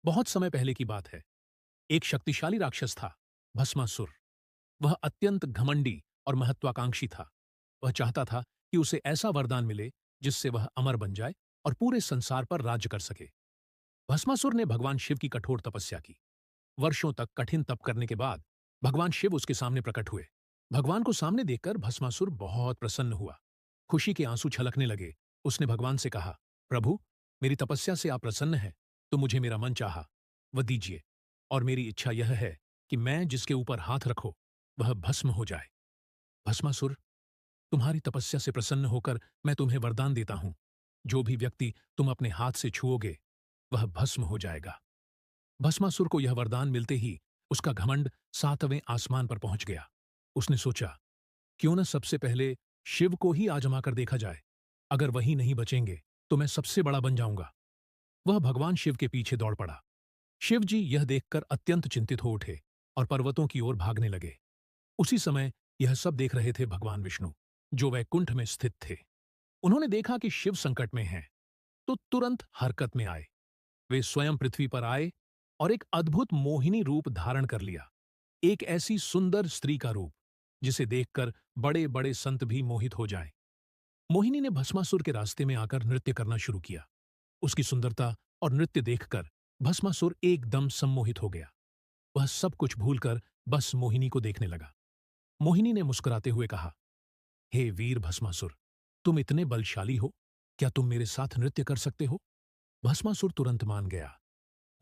बहुत समय पहले की बात है। एक शक्तिशाली राक्षस था, भस्मासुर। वह अत्यंत घमंडी और महत्वाकांक्षी था। वह चाहता था कि उसे ऐसा वरदान मिले जिससे वह अमर बन जाए और पूरे संसार पर राज्य कर सके। भस्मासुर ने भगवान शिव की कठोर तपस्या की। वर्षों तक कठिन तप करने के बाद भगवान शिव उसके सामने प्रकट हुए। भगवान को सामने देखकर भस्मासुर बहुत प्रसन्न हुआ। खुशी के आंसू छलकने लगे। उसने भगवान से कहा, प्रभु, मेरी तपस्या से आप प्रसन्न हैं, तो मुझे मेरा मन चाहा वह दीजिए। और मेरी इच्छा यह है कि मैं जिसके ऊपर हाथ रखो वह भस्म हो जाए। भस्मासुर, तुम्हारी तपस्या से प्रसन्न होकर मैं तुम्हें वरदान देता हूं। जो भी व्यक्ति तुम अपने हाथ से छुओगे वह भस्म हो जाएगा। भस्मासुर को यह वरदान मिलते ही उसका घमंड सातवें आसमान पर पहुंच गया। उसने सोचा, क्यों न सबसे पहले शिव को ही आजमा कर देखा जाए। अगर वही नहीं बचेंगे तो मैं सबसे बड़ा बन जाऊंगा। वह भगवान शिव के पीछे दौड़ पड़ा। शिव जी यह देखकर अत्यंत चिंतित हो उठे और पर्वतों की ओर भागने लगे। उसी समय यह सब देख रहे थे भगवान विष्णु, जो वैकुंठ में स्थित थे। उन्होंने देखा कि शिव संकट में हैं, तो तुरंत हरकत में आए। वे स्वयं पृथ्वी पर आए और एक अद्भुत मोहिनी रूप धारण कर लिया। एक ऐसी सुंदर स्त्री का रूप जिसे देखकर बड़े बड़े संत भी मोहित हो जाएं। मोहिनी ने भस्मासुर के रास्ते में आकर नृत्य करना शुरू किया। उसकी सुंदरता और नृत्य देखकर भस्मासुर एकदम सम्मोहित हो गया। वह सब कुछ भूलकर बस मोहिनी को देखने लगा। मोहिनी ने मुस्कुराते हुए कहा, हे वीर भस्मासुर, तुम इतने बलशाली हो, क्या तुम मेरे साथ नृत्य कर सकते हो? भस्मासुर तुरंत मान गया।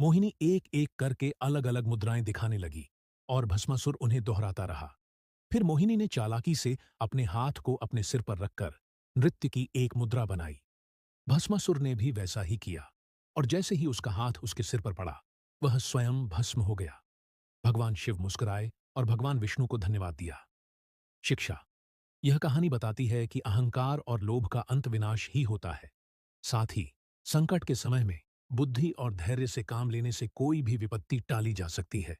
मोहिनी एक एक करके अलग अलग मुद्राएं दिखाने लगी और भस्मासुर उन्हें दोहराता रहा। फिर मोहिनी ने चालाकी से अपने हाथ को अपने सिर पर रखकर नृत्य की एक मुद्रा बनाई। भस्मासुर ने भी वैसा ही किया और जैसे ही उसका हाथ उसके सिर पर पड़ा, वह स्वयं भस्म हो गया। भगवान शिव मुस्कुराए और भगवान विष्णु को धन्यवाद दिया। शिक्षा। यह कहानी बताती है कि अहंकार और लोभ का अंत विनाश ही होता है। साथ ही संकट के समय में बुद्धि और धैर्य से काम लेने से कोई भी विपत्ति टाली जा सकती है।